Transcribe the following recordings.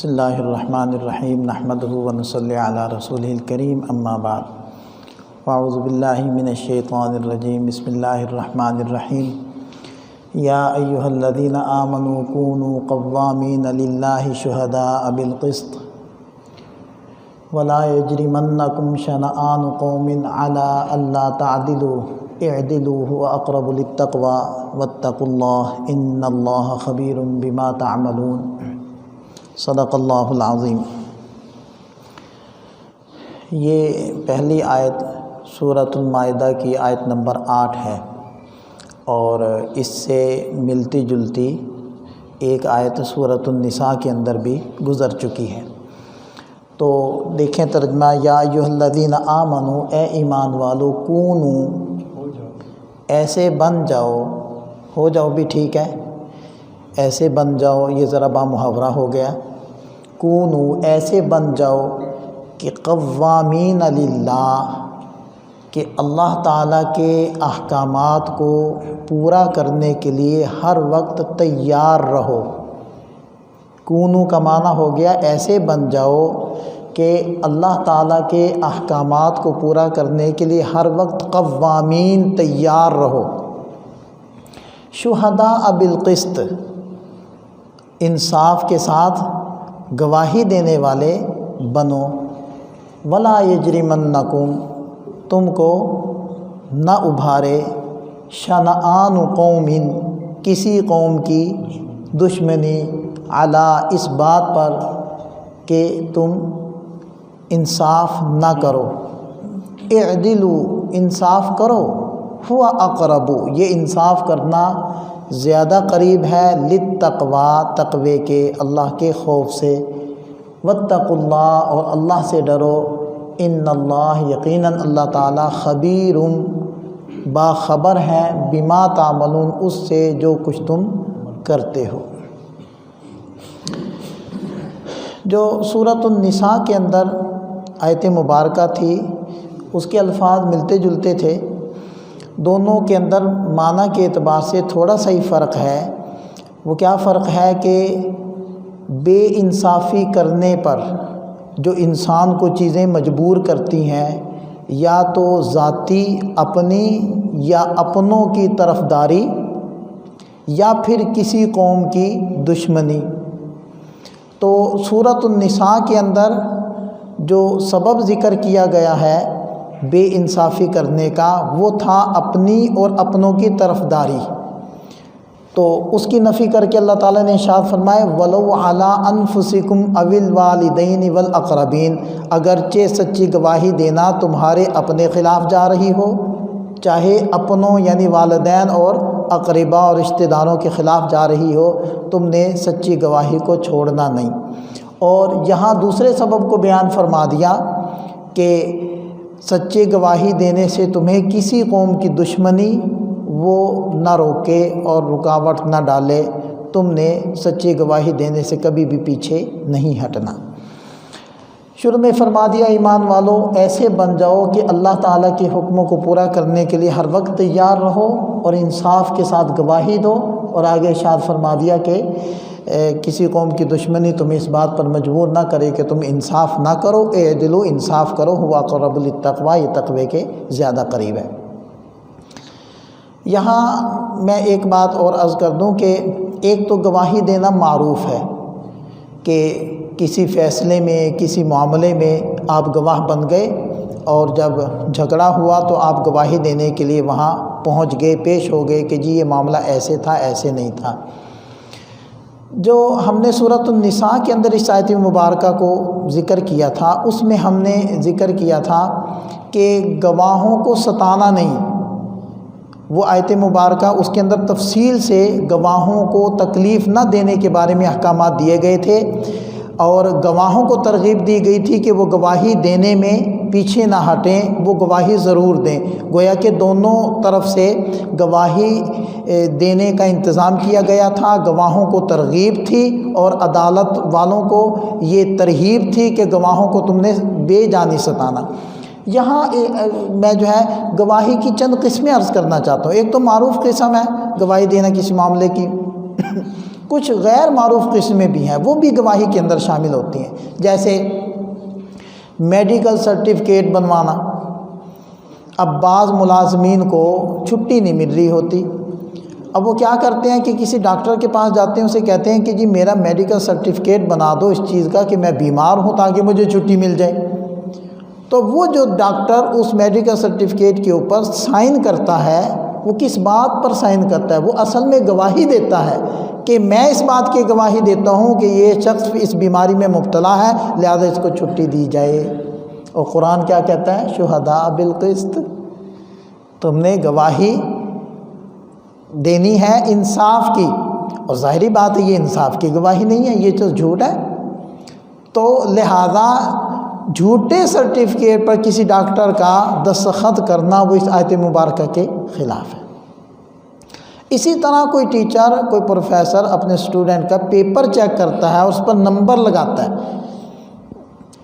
بسم اللہ الرحمن الرحیم نحمدہ ونصلی علی رسولہ الکریم اما بعد واعوذ باللہ من الشیطان الرجیم بسم اللہ الرحمن الرحیم یا ایہا الذین آمنوا کونوا قوامین للہ شہداء بالقسط ولا یجرمنکم شنآن قوم علی الا تعدلوا اعدلوا هو اقرب للتقوی واتقوا اللہ ان اللہ خبیر بما تعملون صدق اللہ العظیم۔ یہ پہلی آیت سورۃ المائدہ کی آیت نمبر 8 ہے اور اس سے ملتی جلتی ایک آیت سورۃ النساء کے اندر بھی گزر چکی ہے۔ تو دیکھیں ترجمہ، یا ایھا الذین آمنوا، اے ایمان والو، کونوا، ایسے بن جاؤ، ہو جاؤ بھی ٹھیک ہے، ایسے بن جاؤ یہ ذرا بامحاورہ ہو گیا، کونو ایسے بن جاؤ کہ قوامین للہ، کہ اللہ تعالیٰ کے احکامات کو پورا کرنے کے لیے ہر وقت تیار رہو۔ کونو کا معنی ہو گیا ایسے بن جاؤ کہ اللہ تعالیٰ کے احکامات کو پورا کرنے کے لیے ہر وقت قوامین تیار رہو۔ شہداء بالقسط، انصاف کے ساتھ گواہی دینے والے بنو۔ ولا یجرمنکم، تم کو نہ ابھارے، شنآن قوم، کسی قوم کی دشمنی، علی، اس بات پر کہ تم انصاف نہ کرو، اعدلوا، انصاف کرو، ہوا اقرب، یہ انصاف کرنا زیادہ قریب ہے، للتقوی، تقوی کے، اللہ کے خوف سے، واتقوا اللہ، اور اللہ سے ڈرو، ان اللہ، یقیناً اللہ تعالیٰ، خبیر، باخبر ہے، بما تعملون، اس سے جو کچھ تم کرتے ہو۔ جو سورۃ النساء کے اندر آیت مبارکہ تھی اس کے الفاظ ملتے جلتے تھے، دونوں کے اندر معنی کے اعتبار سے تھوڑا سا ہی فرق ہے۔ وہ کیا فرق ہے کہ بے انصافی کرنے پر جو انسان کو چیزیں مجبور کرتی ہیں، یا تو ذاتی اپنی یا اپنوں کی طرفداری، یا پھر کسی قوم کی دشمنی۔ تو سورۃ النساء کے اندر جو سبب ذکر کیا گیا ہے بے انصافی کرنے کا، وہ تھا اپنی اور اپنوں کی طرفداری۔ تو اس کی نفی کر کے اللہ تعالیٰ نے ارشاد فرمائے، وَلَوْ عَلَىٰ أَنفُسِكُمْ أَوِ الْوَالِدَيْنِ وَالْأَقْرَبِينَ، اگرچہ سچی گواہی دینا تمہارے اپنے خلاف جا رہی ہو، چاہے اپنوں یعنی والدین اور اقربا اور رشتہ داروں کے خلاف جا رہی ہو، تم نے سچی گواہی کو چھوڑنا نہیں۔ اور یہاں دوسرے سبب کو بیان فرما دیا کہ سچی گواہی دینے سے تمہیں کسی قوم کی دشمنی وہ نہ روکے اور رکاوٹ نہ ڈالے، تم نے سچی گواہی دینے سے کبھی بھی پیچھے نہیں ہٹنا۔ شروع میں فرما دیا ایمان والو ایسے بن جاؤ کہ اللہ تعالیٰ کے حکموں کو پورا کرنے کے لیے ہر وقت تیار رہو اور انصاف کے ساتھ گواہی دو، اور آگے ارشاد فرما دیا کہ کسی قوم کی دشمنی تمہیں اس بات پر مجبور نہ کرے کہ تم انصاف نہ کرو، اعدلوا، انصاف کرو، ہوا اقرب للتقوی، یہ تقوی کے زیادہ قریب ہے۔ یہاں میں ایک بات اور عرض کر دوں کہ ایک تو گواہی دینا معروف ہے کہ کسی فیصلے میں، کسی معاملے میں آپ گواہ بن گئے، اور جب جھگڑا ہوا تو آپ گواہی دینے کے لیے وہاں پہنچ گئے، پیش ہو گئے کہ جی یہ معاملہ ایسے تھا، ایسے نہیں تھا۔ جو ہم نے سورۃ النساء کے اندر اس آیت مبارکہ کو ذکر کیا تھا، اس میں ہم نے ذکر کیا تھا کہ گواہوں کو ستانا نہیں۔ وہ آیت مبارکہ اس کے اندر تفصیل سے گواہوں کو تکلیف نہ دینے کے بارے میں احکامات دیے گئے تھے، اور گواہوں کو ترغیب دی گئی تھی کہ وہ گواہی دینے میں پیچھے نہ ہٹیں، وہ گواہی ضرور دیں۔ گویا کہ دونوں طرف سے گواہی دینے کا انتظام کیا گیا تھا، گواہوں کو ترغیب تھی اور عدالت والوں کو یہ ترہیب تھی کہ گواہوں کو تم نے بے جانی ستانا۔ یہاں میں جو ہے گواہی کی چند قسمیں عرض کرنا چاہتا ہوں۔ ایک تو معروف قسم ہے گواہی دینا کسی معاملے کی، کچھ غیر معروف قسمیں بھی ہیں، وہ بھی گواہی کے اندر شامل ہوتی ہیں، جیسے میڈیکل سرٹیفکیٹ بنوانا۔ اب بعض ملازمین کو چھٹی نہیں مل رہی ہوتی، اب وہ کیا کرتے ہیں کہ کسی ڈاکٹر کے پاس جاتے ہیں، اسے کہتے ہیں کہ جی میرا میڈیکل سرٹیفکیٹ بنا دو اس چیز کا کہ میں بیمار ہوں تاکہ مجھے چھٹی مل جائے۔ تو وہ جو ڈاکٹر اس میڈیکل سرٹیفکیٹ کے اوپر سائن کرتا ہے، وہ کس بات پر سائن کرتا ہے؟ وہ اصل میں گواہی دیتا ہے کہ میں اس بات کی گواہی دیتا ہوں کہ یہ شخص اس بیماری میں مبتلا ہے، لہذا اس کو چھٹی دی جائے۔ اور قرآن کیا کہتا ہے؟ شہداء بالقسط، تم نے گواہی دینی ہے انصاف کی، اور ظاہری بات ہے یہ انصاف کی گواہی نہیں ہے، یہ تو جھوٹ ہے۔ تو لہذا جھوٹے سرٹیفکیٹ پر کسی ڈاکٹر کا دستخط کرنا وہ اس آیت مبارکہ کے خلاف ہے۔ اسی طرح کوئی ٹیچر، کوئی پروفیسر اپنے اسٹوڈنٹ کا پیپر چیک کرتا ہے اور اس پر نمبر لگاتا ہے،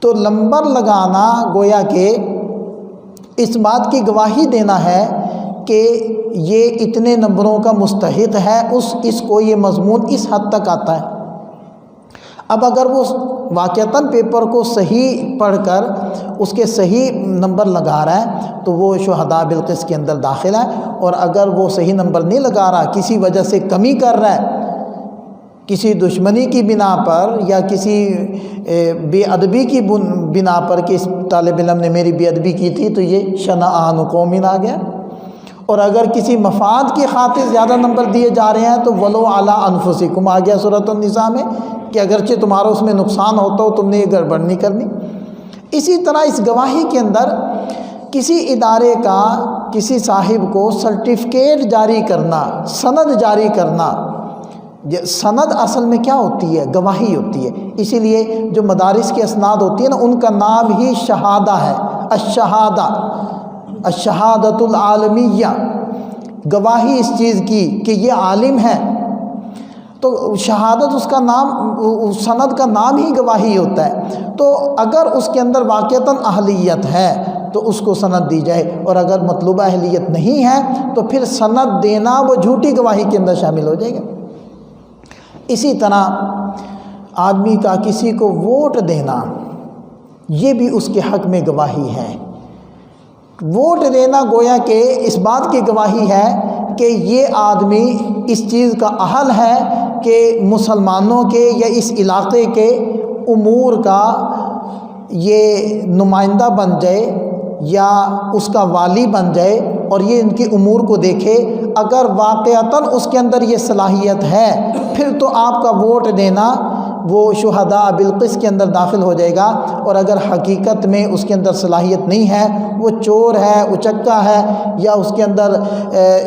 تو نمبر لگانا گویا کہ اس بات کی گواہی دینا ہے کہ یہ اتنے نمبروں کا مستحق ہے، اس کو یہ مضمون اس حد تک آتا ہے۔ اب اگر وہ واقعتاً پیپر کو صحیح پڑھ کر اس کے صحیح نمبر لگا رہا ہے تو وہ شہداء بالقسط کے اندر داخل ہے، اور اگر وہ صحیح نمبر نہیں لگا رہا، کسی وجہ سے کمی کر رہا ہے، کسی دشمنی کی بنا پر یا کسی بے ادبی کی بنا پر کہ اس طالب علم نے میری بے ادبی کی تھی، تو یہ شنآن قوم آ گیا۔ اور اگر کسی مفاد کی خاطر زیادہ نمبر دیے جا رہے ہیں تو ولو علی انفسکم آ گیا سورۃ النساء میں، کہ اگرچہ تمہارا اس میں نقصان ہوتا ہو تم نے یہ گڑبڑ نہیں کرنی۔ اسی طرح اس گواہی کے اندر کسی ادارے کا کسی صاحب کو سرٹیفکیٹ جاری کرنا، سند جاری کرنا، سند اصل میں کیا ہوتی ہے؟ گواہی ہوتی ہے۔ اسی لیے جو مدارس کی اسناد ہوتی ہیں نا، ان کا نام ہی شہادہ ہے، الشہادہ، الشہادۃ العالمیہ، گواہی اس چیز کی کہ یہ عالم ہے۔ تو شہادت اس کا نام، سند کا نام ہی گواہی ہوتا ہے۔ تو اگر اس کے اندر واقعتاً اہلیت ہے تو اس کو سند دی جائے، اور اگر مطلوبہ اہلیت نہیں ہے تو پھر سند دینا وہ جھوٹی گواہی کے اندر شامل ہو جائے گا۔ اسی طرح آدمی کا کسی کو ووٹ دینا، یہ بھی اس کے حق میں گواہی ہے۔ ووٹ دینا گویا کہ اس بات کی گواہی ہے کہ یہ آدمی اس چیز کا اہل ہے کہ مسلمانوں کے یا اس علاقے کے امور کا یہ نمائندہ بن جائے یا اس کا والی بن جائے اور یہ ان کے امور کو دیکھے۔ اگر واقعتاً اس کے اندر یہ صلاحیت ہے پھر تو آپ کا ووٹ دینا وہ شہداء بالقسط کے اندر داخل ہو جائے گا، اور اگر حقیقت میں اس کے اندر صلاحیت نہیں ہے، وہ چور ہے، اچکا ہے، یا اس کے اندر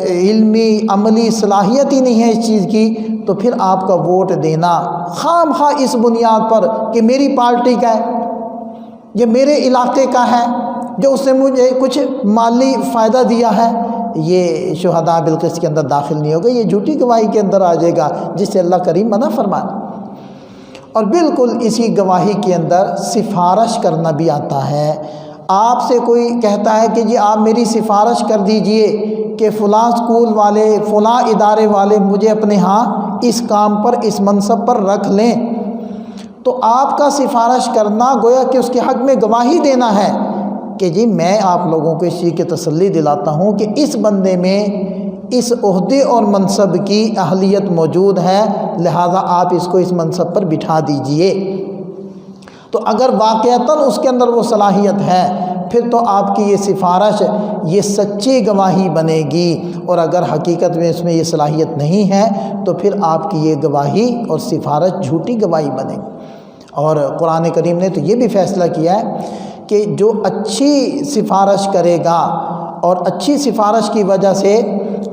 علمی عملی صلاحیت ہی نہیں ہے اس چیز کی، تو پھر آپ کا ووٹ دینا خام خواہ اس بنیاد پر کہ میری پارٹی کا ہے، یہ میرے علاقے کا ہے، جو اس نے مجھے کچھ مالی فائدہ دیا ہے، یہ شہداء بالقسط کے اندر داخل نہیں ہوگا، یہ جھوٹی گواہی کے اندر آ جائے گا، جس سے اللہ کریم منع فرمانا۔ اور بالکل اسی گواہی کے اندر سفارش کرنا بھی آتا ہے۔ آپ سے کوئی کہتا ہے کہ جی آپ میری سفارش کر دیجئے کہ فلاں اسکول والے، فلاں ادارے والے مجھے اپنے ہاں اس کام پر، اس منصب پر رکھ لیں، تو آپ کا سفارش کرنا گویا کہ اس کے حق میں گواہی دینا ہے کہ جی میں آپ لوگوں کو اس چیز کی تسلی دلاتا ہوں کہ اس بندے میں اس عہدے اور منصب کی اہلیت موجود ہے، لہذا آپ اس کو اس منصب پر بٹھا دیجئے۔ تو اگر واقعتاً اس کے اندر وہ صلاحیت ہے پھر تو آپ کی یہ سفارش یہ سچی گواہی بنے گی، اور اگر حقیقت میں اس میں یہ صلاحیت نہیں ہے تو پھر آپ کی یہ گواہی اور سفارش جھوٹی گواہی بنے گی۔ اور قرآن کریم نے تو یہ بھی فیصلہ کیا ہے کہ جو اچھی سفارش کرے گا اور اچھی سفارش کی وجہ سے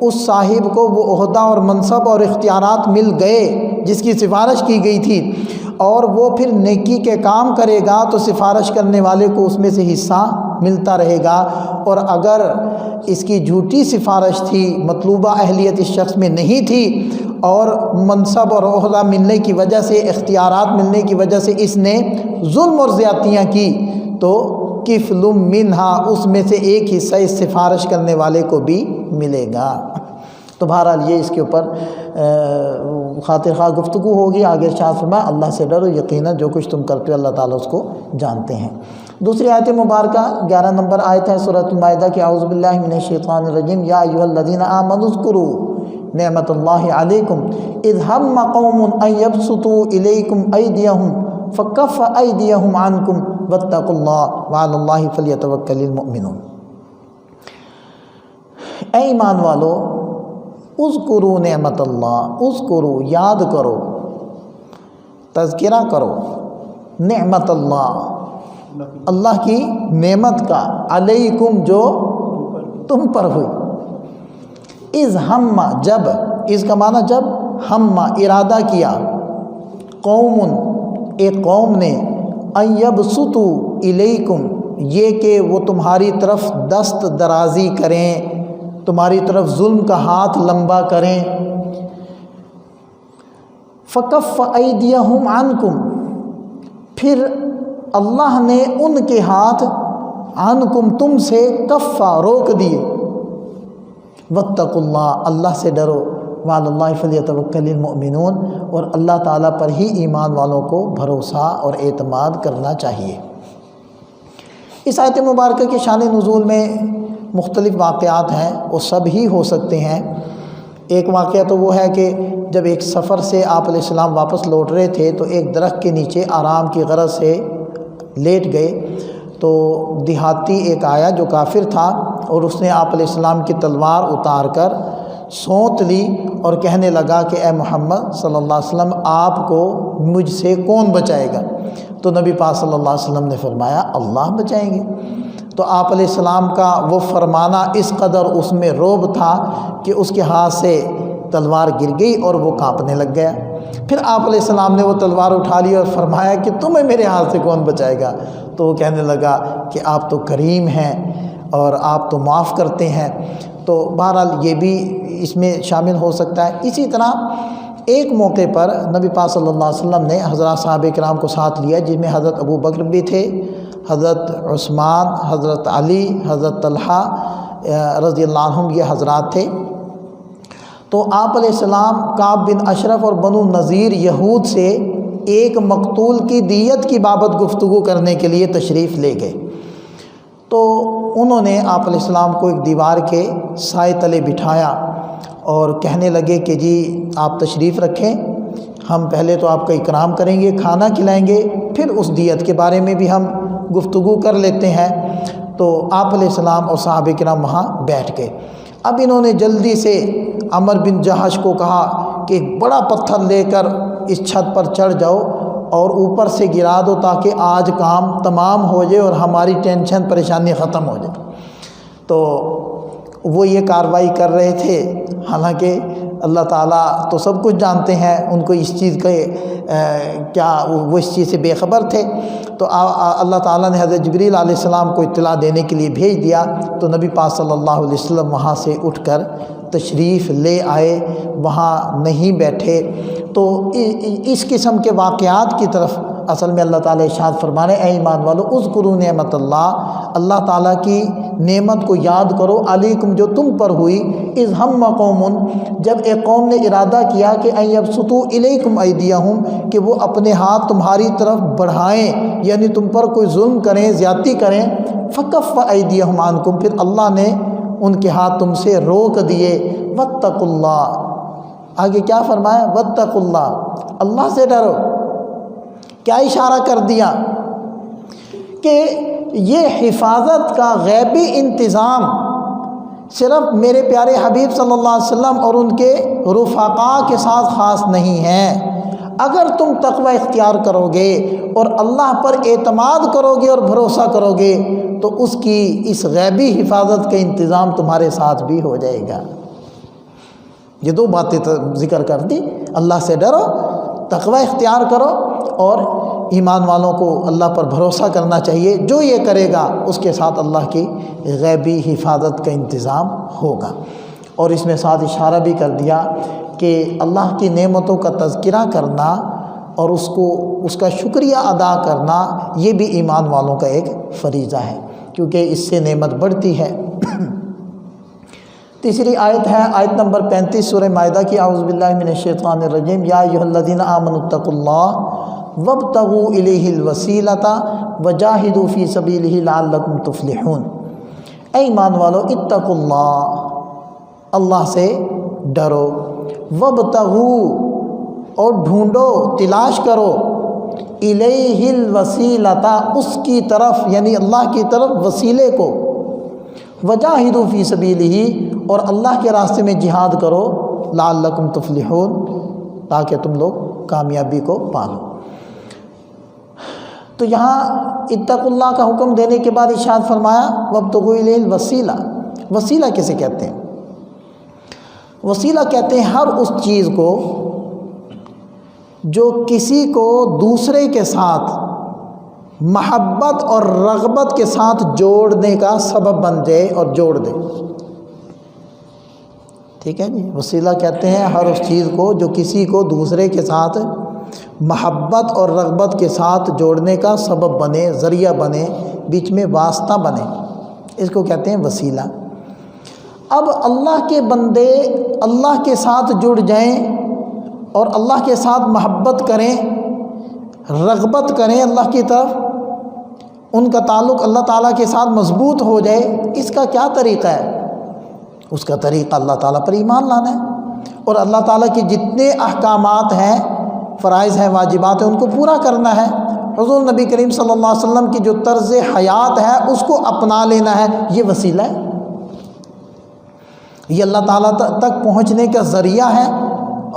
اس صاحب کو وہ عہدہ اور منصب اور اختیارات مل گئے جس کی سفارش کی گئی تھی، اور وہ پھر نیکی کے کام کرے گا تو سفارش کرنے والے کو اس میں سے حصہ ملتا رہے گا۔ اور اگر اس کی جھوٹی سفارش تھی، مطلوبہ اہلیت اس شخص میں نہیں تھی، اور منصب اور عہدہ ملنے کی وجہ سے، اختیارات ملنے کی وجہ سے اس نے ظلم اور زیادتیاں کی، تو کفل منہا، اس میں سے ایک حصہ اس سفارش کرنے والے کو بھی ملے گا۔ تو بہرحال یہ اس کے اوپر خاطر خواہ گفتگو ہوگی. آگے ارشاد فرمایا اللہ سے ڈرو، یقیناً جو کچھ تم کرتے ہو اللہ تعالیٰ اس کو جانتے ہیں. دوسری آیت مبارکہ 11 نمبر آیت ہے سورۃ المائدہ کی اعوذ باللہ من الشیطان الرجیم یا ایھا الذین آمنوا اذکروا نعمت اللہ علیکم اذ ہم قوم ان یبسطوا الیکم ایدیہم فکف ایدیہم عنکم واتقوا اللہ وعلی اللہ فلیتوکل المؤمنون. اے ایمان والو، اذکروا نعمت اللہ، اذکروا یاد کرو، تذکرہ کرو نعمت اللہ، اللہ کی نعمت کا، علیکم جو تم پر ہوئی. اذ ہم جب، اذ کا معنی جب، ہم ارادہ کیا، قوم ایک قوم نے، ان یبسطوا الیکم یہ کہ وہ تمہاری طرف دست درازی کریں، تمہاری طرف ظلم کا ہاتھ لمبا کریں. فکف ایدیہم عنکم پھر اللہ نے ان کے ہاتھ عنکم تم سے کفا روک دیے. واتقوا اللہ اللہ سے ڈرو، وعلی اللہ فلیتوکل المؤمنون اور اللہ تعالیٰ پر ہی ایمان والوں کو بھروسہ اور اعتماد کرنا چاہیے. اس آیت مبارکہ کے شان نزول میں مختلف واقعات ہیں، وہ سب ہی ہو سکتے ہیں. ایک واقعہ تو وہ ہے کہ جب ایک سفر سے آپ علیہ السلام واپس لوٹ رہے تھے تو ایک درخت کے نیچے آرام کی غرض سے لیٹ گئے تو دیہاتی ایک آیا جو کافر تھا اور اس نے آپ علیہ السلام کی تلوار اتار کر سونت لی اور کہنے لگا کہ اے محمد صلی اللہ علیہ وسلم آپ کو مجھ سے کون بچائے گا؟ تو نبی پاک صلی اللہ علیہ وسلم نے فرمایا اللہ بچائیں گے. تو آپ علیہ السلام کا وہ فرمانا اس قدر اس میں رعب تھا کہ اس کے ہاتھ سے تلوار گر گئی اور وہ کانپنے لگ گیا. پھر آپ علیہ السلام نے وہ تلوار اٹھا لی اور فرمایا کہ تمہیں میرے ہاتھ سے کون بچائے گا؟ تو وہ کہنے لگا کہ آپ تو کریم ہیں اور آپ تو معاف کرتے ہیں. تو بہرحال یہ بھی اس میں شامل ہو سکتا ہے. اسی طرح ایک موقع پر نبی پاک صلی اللہ علیہ وسلم نے حضرات صحابہ کرام کو ساتھ لیا جن میں حضرت ابو بکر بھی تھے، حضرت عثمان، حضرت علی، حضرت طلحہ رضی اللہ عنہم یہ حضرات تھے. تو آپ علیہ السلام کعب بن اشرف اور بنو نذیر یہود سے ایک مقتول کی دیت کی بابت گفتگو کرنے کے لیے تشریف لے گئے. تو انہوں نے آپ علیہ السلام کو ایک دیوار کے سائے تلے بٹھایا اور کہنے لگے کہ جی آپ تشریف رکھیں، ہم پہلے تو آپ کا اکرام کریں گے، کھانا کھلائیں گے، پھر اس دیت کے بارے میں بھی ہم گفتگو کر لیتے ہیں. تو آپ علیہ السلام اور صحابہ کرام وہاں بیٹھ گئے. اب انہوں نے جلدی سے عمر بن جہش کو کہا کہ ایک بڑا پتھر لے کر اس چھت پر چڑھ جاؤ اور اوپر سے گرا دو تاکہ آج کام تمام ہو جائے اور ہماری ٹینشن پریشانی ختم ہو جائے. تو وہ یہ کارروائی کر رہے تھے، حالانکہ اللہ تعالیٰ تو سب کچھ جانتے ہیں، ان کو اس چیز کے کیا وہ اس چیز سے بے خبر تھے. تو اللہ تعالیٰ نے حضرت جبریل علیہ السلام کو اطلاع دینے کے لیے بھیج دیا. تو نبی پاک صلی اللہ علیہ وسلم وہاں سے اٹھ کر تشریف لے آئے، وہاں نہیں بیٹھے. تو اس قسم کے واقعات کی طرف اصل میں اللہ تعالیٰ ارشاد فرمانے اے ایمان والو اذکروا نعمت اللہ، اللہ تعالیٰ کی نعمت کو یاد کرو، علیکم جو تم پر ہوئی، اذ ہم قوم جب ایک قوم نے ارادہ کیا کہ ان یبسطوا الیکم ایدیہم کہ وہ اپنے ہاتھ تمہاری طرف بڑھائیں، یعنی تم پر کوئی ظلم کریں، زیادتی کریں. فکف ایدیہم عنکم پھر اللہ نے ان کے ہاتھ تم سے روک دیے. واتقوا اللہ آگے کیا فرمایا؟ واتقوا اللہ اللہ سے ڈرو. کیا اشارہ کر دیا کہ یہ حفاظت کا غیبی انتظام صرف میرے پیارے حبیب صلی اللہ علیہ وسلم اور ان کے رفقاء کے ساتھ خاص نہیں ہے. اگر تم تقوی اختیار کرو گے اور اللہ پر اعتماد کرو گے اور بھروسہ کرو گے تو اس کی اس غیبی حفاظت کا انتظام تمہارے ساتھ بھی ہو جائے گا. یہ دو باتیں ذکر کر دی، اللہ سے ڈرو، تقوی اختیار کرو اور ایمان والوں کو اللہ پر بھروسہ کرنا چاہیے. جو یہ کرے گا اس کے ساتھ اللہ کی غیبی حفاظت کا انتظام ہوگا. اور اس میں ساتھ اشارہ بھی کر دیا کہ اللہ کی نعمتوں کا تذکرہ کرنا اور اس کا شکریہ ادا کرنا یہ بھی ایمان والوں کا ایک فریضہ ہے، کیونکہ اس سے نعمت بڑھتی ہے. تیسری آیت ہے آیت نمبر 35 سورہ مائدہ کی، اعوذ باللہ من الشیطان الرجیم، یا ایھا الذین آمنوا اتقوا اللہ وابتغوا الیہ الوسیلۃ وجاہدوا فی سبیلہ لعلکم تفلحون۔ اے ایمان والو، اتقوا اللہ، اللہ سے ڈرو، وابتغوا، اور ڈھونڈو، تلاش کرو، الیہ الوسیلۃ، اس کی طرف یعنی اللہ کی طرف وسیلے کو، وجاہدوا فی سبیلہ، اور اللہ کے راستے میں جہاد کرو، لعلکم تفلحون، تاکہ تم لوگ کامیابی کو پالو۔ تو یہاں اتقوا اللہ کا حکم دینے کے بعد ارشاد فرمایا وابتغوا الیہ الوسیلہ۔ وسیلہ کسے کہتے ہیں؟ وسیلہ کہتے ہیں ہر اس چیز کو جو کسی کو دوسرے کے ساتھ محبت اور رغبت کے ساتھ جوڑنے کا سبب بن جائے اور جوڑ دے۔ ٹھیک ہے جی، وسیلہ کہتے ہیں ہر اس چیز کو جو کسی کو دوسرے کے ساتھ محبت اور رغبت کے ساتھ جوڑنے کا سبب بنے، ذریعہ بنے، بیچ میں واسطہ بنے، اس کو کہتے ہیں وسیلہ۔ اب اللہ کے بندے اللہ کے ساتھ جڑ جائیں اور اللہ کے ساتھ محبت کریں، رغبت کریں اللہ کی طرف، ان کا تعلق اللہ تعالیٰ کے ساتھ مضبوط ہو جائے، اس کا کیا طریقہ ہے؟ اس کا طریقہ اللہ تعالیٰ پر ایمان لانا ہے، اور اللہ تعالیٰ کے جتنے احکامات ہیں، فرائض ہیں، واجبات ہیں، ان کو پورا کرنا ہے۔ حضور نبی کریم صلی اللہ علیہ وسلم کی جو طرز حیات ہے اس کو اپنا لینا ہے، یہ وسیلہ ہے، یہ اللہ تعالیٰ تک پہنچنے کا ذریعہ ہے،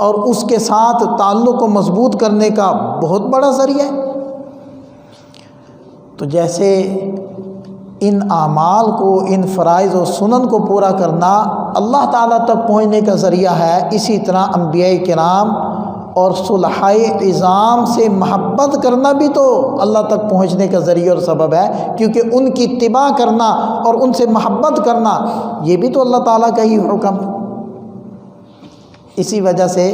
اور اس کے ساتھ تعلق کو مضبوط کرنے کا بہت بڑا ذریعہ ہے۔ تو جیسے ان اعمال کو، ان فرائض و سنن کو پورا کرنا اللہ تعالیٰ تک پہنچنے کا ذریعہ ہے، اسی طرح انبیاء کرام اور صلحائے عظام سے محبت کرنا بھی تو اللہ تک پہنچنے کا ذریعہ اور سبب ہے، کیونکہ ان کی اتباع کرنا اور ان سے محبت کرنا یہ بھی تو اللہ تعالیٰ کا ہی حکم۔ اسی وجہ سے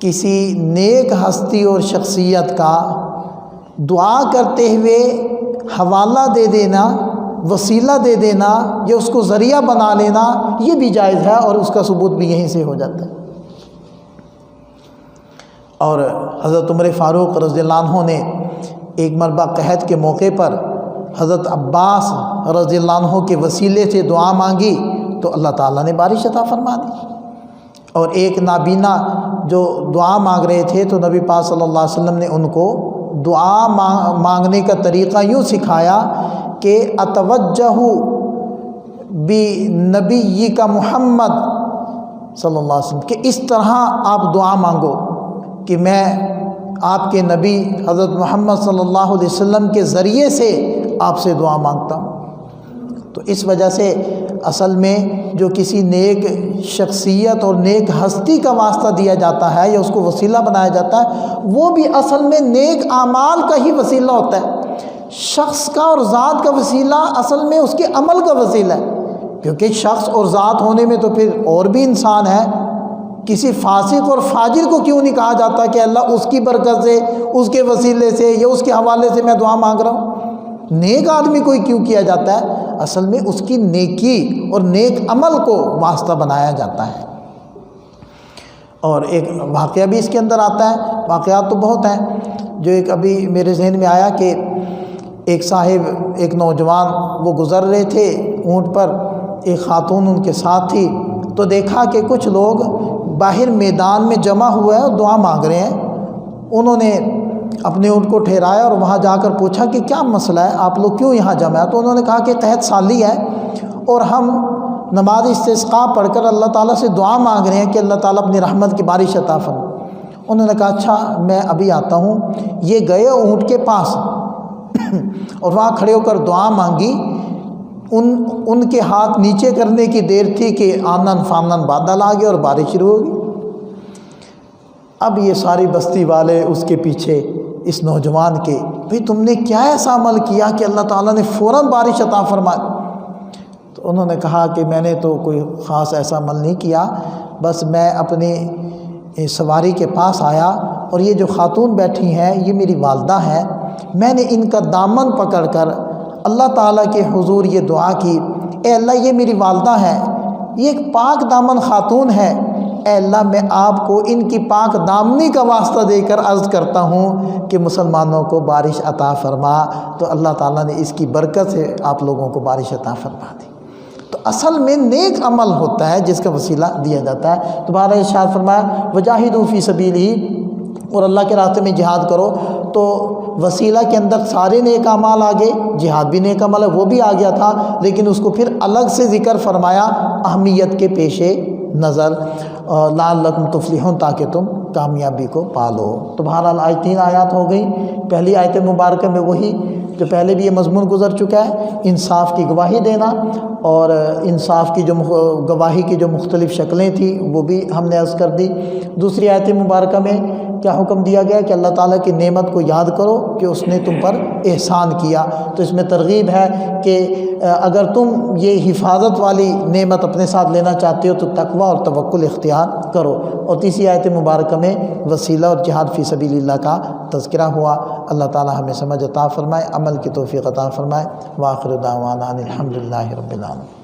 کسی نیک ہستی اور شخصیت کا دعا کرتے ہوئے حوالہ دے دینا، وسیلہ دے دینا، یا اس کو ذریعہ بنا لینا، یہ بھی جائز ہے، اور اس کا ثبوت بھی یہیں سے ہو جاتا ہے۔ اور حضرت عمر فاروق رضی اللہ عنہ نے ایک مرتبہ قحط کے موقع پر حضرت عباس رضی اللہ عنہ کے وسیلے سے دعا مانگی تو اللہ تعالیٰ نے بارش عطا فرما دی۔ اور ایک نابینا جو دعا مانگ رہے تھے تو نبی پاک صلی اللہ علیہ وسلم نے ان کو دعا مانگنے کا طریقہ یوں سکھایا کہ اتوجہ بنبیک محمد صلی اللہ علیہ وسلم، کہ اس طرح آپ دعا مانگو کہ میں آپ کے نبی حضرت محمد صلی اللہ علیہ وسلم کے ذریعے سے آپ سے دعا مانگتا ہوں۔ تو اس وجہ سے اصل میں جو کسی نیک شخصیت اور نیک ہستی کا واسطہ دیا جاتا ہے یا اس کو وسیلہ بنایا جاتا ہے، وہ بھی اصل میں نیک اعمال کا ہی وسیلہ ہوتا ہے۔ شخص کا اور ذات کا وسیلہ اصل میں اس کے عمل کا وسیلہ ہے، کیونکہ شخص اور ذات ہونے میں تو پھر اور بھی انسان ہے۔ کسی فاسق اور فاجر کو کیوں نہیں کہا جاتا کہ اللہ اس کی برکت سے، اس کے وسیلے سے یا اس کے حوالے سے میں دعا مانگ رہا ہوں؟ نیک آدمی کوئی کیوں کیا جاتا ہے؟ اصل میں اس کی نیکی اور نیک عمل کو واسطہ بنایا جاتا ہے۔ اور ایک واقعہ بھی اس کے اندر آتا ہے، واقعات تو بہت ہیں، جو ایک ابھی میرے ذہن میں آیا کہ ایک صاحب، ایک نوجوان وہ گزر رہے تھے اونٹ پر، ایک خاتون ان کے ساتھ تھی، تو دیکھا کہ کچھ لوگ باہر میدان میں جمع ہوئے ہیں اور دعا مانگ رہے ہیں۔ انہوں نے اپنے اونٹ کو ٹھہرایا اور وہاں جا کر پوچھا کہ کیا مسئلہ ہے، آپ لوگ کیوں یہاں جمع ہیں؟ تو انہوں نے کہا کہ قحط سالی ہے اور ہم نماز استسقاء پڑھ کر اللہ تعالیٰ سے دعا مانگ رہے ہیں کہ اللہ تعالیٰ اپنی رحمت کی بارش عطا فرمائے۔ انہوں نے کہا اچھا میں ابھی آتا ہوں۔ یہ گئے اونٹ کے پاس اور وہاں کھڑے ہو کر دعا مانگی۔ ان کے ہاتھ نیچے کرنے کی دیر تھی کہ آنن فانن بادل آ گئے اور بارش شروع ہو گئی۔ اب یہ ساری بستی والے اس کے پیچھے، اس نوجوان کے، بھئی تم نے کیا ایسا عمل کیا کہ اللہ تعالیٰ نے فوراً بارش عطا فرمائی؟ تو انہوں نے کہا کہ میں نے تو کوئی خاص ایسا عمل نہیں کیا، بس میں اپنی سواری کے پاس آیا اور یہ جو خاتون بیٹھی ہیں یہ میری والدہ ہیں، میں نے ان کا دامن پکڑ کر اللہ تعالیٰ کے حضور یہ دعا کی، اے اللہ یہ میری والدہ ہیں، یہ ایک پاک دامن خاتون ہے، اے اللہ میں آپ کو ان کی پاک دامنی کا واسطہ دے کر عرض کرتا ہوں کہ مسلمانوں کو بارش عطا فرما۔ تو اللہ تعالیٰ نے اس کی برکت سے آپ لوگوں کو بارش عطا فرما دی۔ تو اصل میں نیک عمل ہوتا ہے جس کا وسیلہ دیا جاتا ہے۔ تو بہرحال ارشاد فرمایا وجاہدوا فی سبیلہ، اور اللہ کے راستے میں جہاد کرو۔ تو وسیلہ کے اندر سارے نیک اعمال آگے، جہاد بھی نیک عمل ہے وہ بھی آ گیا تھا، لیکن اس کو پھر الگ سے ذکر فرمایا اہمیت کے پیش نظر، لعلکم تفلحون، تاکہ تم کامیابی کو پالو۔ تو بہرحال آج 3 آیات ہو گئی۔ پہلی آیت مبارکہ میں وہی جو پہلے بھی یہ مضمون گزر چکا ہے، انصاف کی گواہی دینا، اور انصاف کی جو گواہی کی جو مختلف شکلیں تھیں وہ بھی ہم نے عرض کر دی۔ دوسری آیت مبارکہ میں کیا حکم دیا گیا کہ اللہ تعالیٰ کی نعمت کو یاد کرو کہ اس نے تم پر احسان کیا۔ تو اس میں ترغیب ہے کہ اگر تم یہ حفاظت والی نعمت اپنے ساتھ لینا چاہتے ہو تو تقوی اور توکل اختیار کرو۔ اور تیسری آیت مبارکہ میں وسیلہ اور جہاد فی سبیل اللہ کا تذکرہ ہوا۔ اللہ تعالیٰ ہمیں سمجھ عطا فرمائے، عمل کی توفیق عطا فرمائے۔ وآخر دعوانا ان الحمد للہ رب العالمین۔